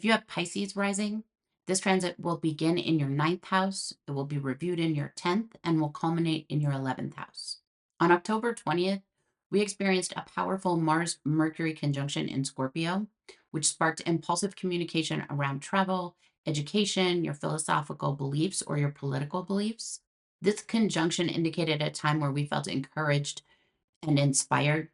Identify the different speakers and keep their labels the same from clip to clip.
Speaker 1: If you have Pisces rising, this transit will begin in your ninth house, it will be reviewed in your 10th, and will culminate in your 11th house. On October 20th, we experienced a powerful Mars-Mercury conjunction in Scorpio, which sparked impulsive communication around travel, education, your philosophical beliefs, or your political beliefs. This conjunction indicated a time where we felt encouraged and inspired.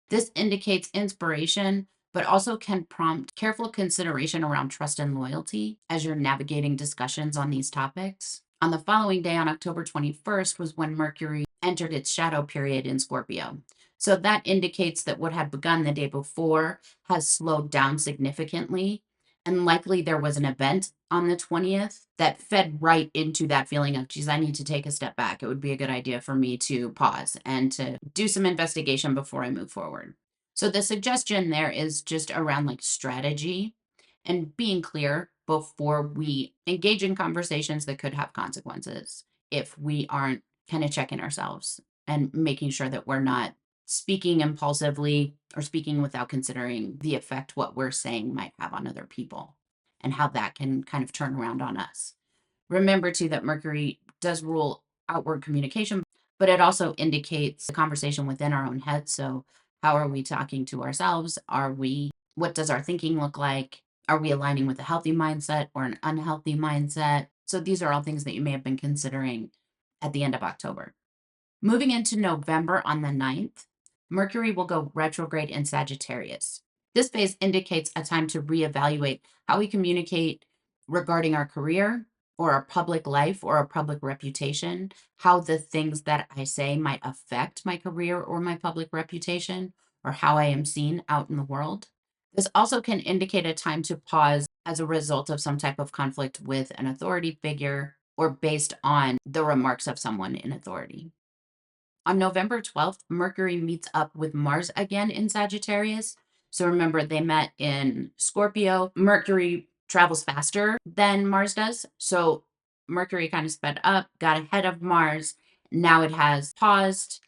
Speaker 1: This indicates inspiration, but also can prompt careful consideration around trust and loyalty as you're navigating discussions on these topics. On the following day, on October 21st, was when Mercury entered its shadow period in Scorpio. So that indicates that what had begun the day before has slowed down significantly. And likely there was an event on the 20th that fed right into that feeling of, geez, I need to take a step back. It would be a good idea for me to pause and to do some investigation before I move forward. So the suggestion there is just around like strategy and being clear before we engage in conversations that could have consequences if we aren't kind of checking ourselves and making sure that we're not speaking impulsively or speaking without considering the effect what we're saying might have on other people and how that can kind of turn around on us. Remember too that Mercury does rule outward communication, but it also indicates the conversation within our own head. So how are we talking to ourselves? What does our thinking look like? Are we aligning with a healthy mindset or an unhealthy mindset? So these are all things that you may have been considering at the end of October. Moving into November on the 9th, Mercury will go retrograde in Sagittarius. This phase indicates a time to reevaluate how we communicate regarding our career or our public life or our public reputation, how the things that I say might affect my career or my public reputation, or how I am seen out in the world. This also can indicate a time to pause as a result of some type of conflict with an authority figure or based on the remarks of someone in authority. On November 12th, Mercury meets up with Mars again in Sagittarius. So remember, they met in Scorpio. Mercury travels faster than Mars does. So Mercury kind of sped up, got ahead of Mars. Now it has paused,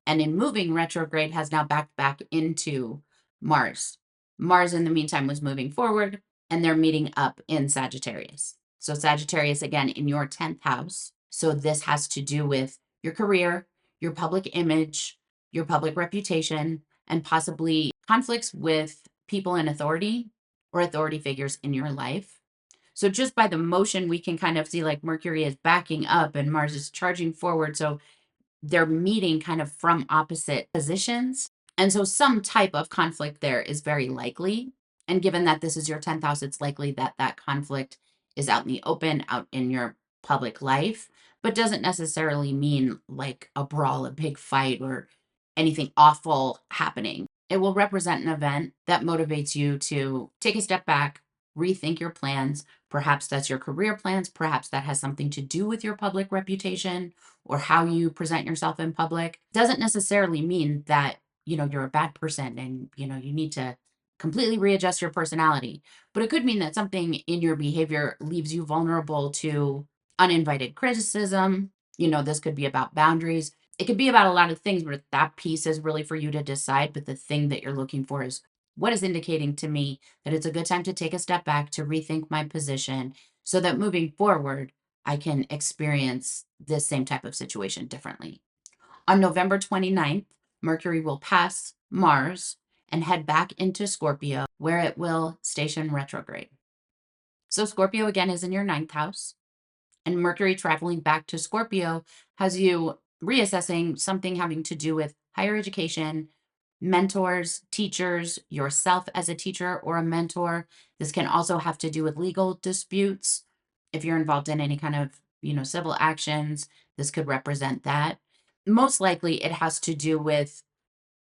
Speaker 1: and in moving retrograde has now backed back into Mars. Mars, in the meantime, was moving forward, and they're meeting up in Sagittarius. So Sagittarius, again, in your 10th house. So this has to do with your career, your public image, your public reputation, and possibly conflicts with people in authority or authority figures in your life. So just by the motion, we can kind of see like Mercury is backing up and Mars is charging forward. So they're meeting kind of from opposite positions. And so some type of conflict there is very likely. And given that this is your 10th house, it's likely that that conflict is out in the open, out in your public life, but doesn't necessarily mean like a brawl, a big fight, or anything awful happening. It will represent an event that motivates you to take a step back, rethink your plans. Perhaps that's your career plans. Perhaps that has something to do with your public reputation or how you present yourself in public. Doesn't necessarily mean that, you're a bad person and, you need to completely readjust your personality. But it could mean that something in your behavior leaves you vulnerable to uninvited criticism. This could be about boundaries. It could be about a lot of things, but that piece is really for you to decide. But the thing that you're looking for is what is indicating to me that it's a good time to take a step back, to rethink my position so that moving forward, I can experience this same type of situation differently. On November 29th, Mercury will pass Mars and head back into Scorpio, where it will station retrograde. So Scorpio again is in your ninth house, and Mercury traveling back to Scorpio has you reassessing something having to do with higher education, mentors, teachers, yourself as a teacher or a mentor. This can also have to do with legal disputes. If you're involved in any kind of, civil actions, this could represent that. Most likely it has to do with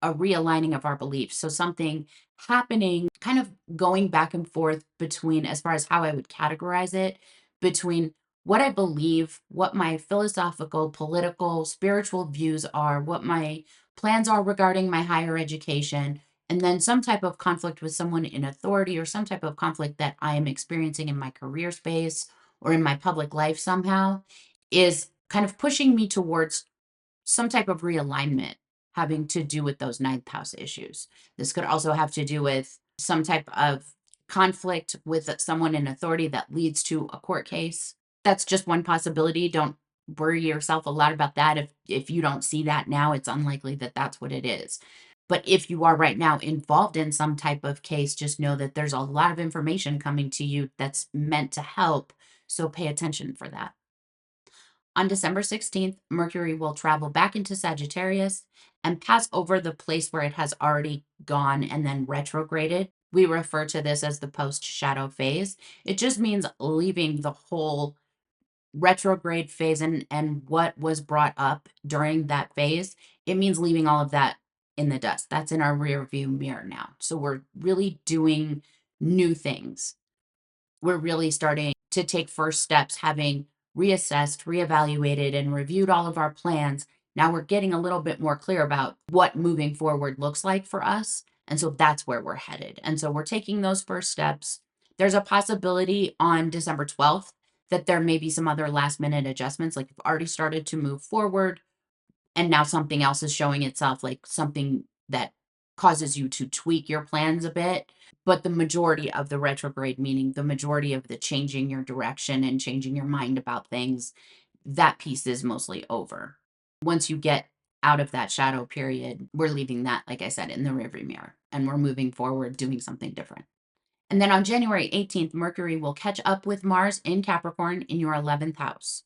Speaker 1: a realigning of our beliefs. So something happening, kind of going back and forth between, as far as how I would categorize it, between what I believe, what my philosophical, political, spiritual views are, what my plans are regarding my higher education, and then some type of conflict with someone in authority or some type of conflict that I am experiencing in my career space or in my public life somehow is kind of pushing me towards some type of realignment having to do with those ninth house issues. This could also have to do with some type of conflict with someone in authority that leads to a court case. That's just one possibility. Don't worry yourself a lot about that. If you don't see that now, it's unlikely that that's what it is. But if you are right now involved in some type of case, just know that there's a lot of information coming to you that's meant to help. So pay attention for that. On December 16th, Mercury will travel back into Sagittarius and pass over the place where it has already gone and then retrograded. We refer to this as the post shadow phase. It just means leaving the whole retrograde phase and what was brought up during that phase. It means leaving all of that in the dust. That's in our rear view mirror now. So we're really doing new things. We're really starting to take first steps, having reassessed, reevaluated, and reviewed all of our plans. Now we're getting a little bit more clear about what moving forward looks like for us. And so that's where we're headed. And so we're taking those first steps. There's a possibility on December 12th that there may be some other last minute adjustments, like you've already started to move forward and now something else is showing itself, like something that causes you to tweak your plans a bit. But the majority of the retrograde, meaning the majority of the changing your direction and changing your mind about things, that piece is mostly over. Once you get out of that shadow period, we're leaving that, like I said, in the rearview mirror and we're moving forward doing something different. And then on January 18th, Mercury will catch up with Mars in Capricorn in your 11th house.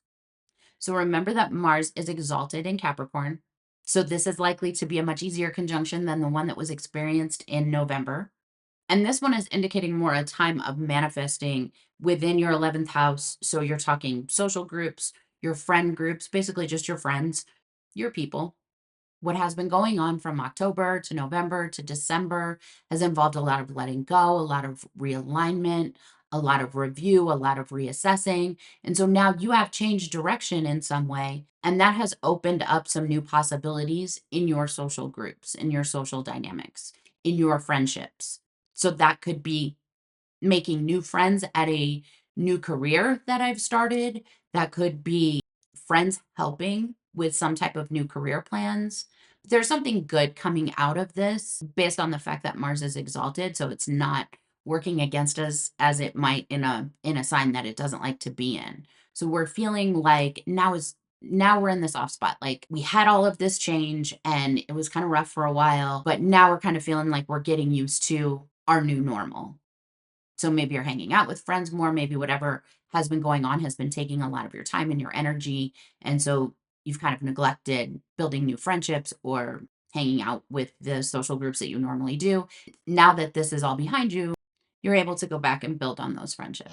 Speaker 1: So remember that Mars is exalted in Capricorn. So this is likely to be a much easier conjunction than the one that was experienced in November. And this one is indicating more a time of manifesting within your 11th house. So you're talking social groups, your friend groups, basically just your friends, your people. What has been going on from October to November to December has involved a lot of letting go, a lot of realignment, a lot of review, a lot of reassessing. And so now you have changed direction in some way, and that has opened up some new possibilities in your social groups, in your social dynamics, in your friendships. So that could be making new friends at a new career that I've started. That could be friends helping with some type of new career plans. There's something good coming out of this based on the fact that Mars is exalted, so it's not working against us as it might in a sign that it doesn't like to be in. So we're feeling like now we're in this off spot. Like we had all of this change and it was kind of rough for a while, but now we're kind of feeling like we're getting used to our new normal. So maybe you're hanging out with friends more, maybe whatever has been going on has been taking a lot of your time and your energy. And so you've kind of neglected building new friendships or hanging out with the social groups that you normally do. Now that this is all behind you, you're able to go back and build on those friendships.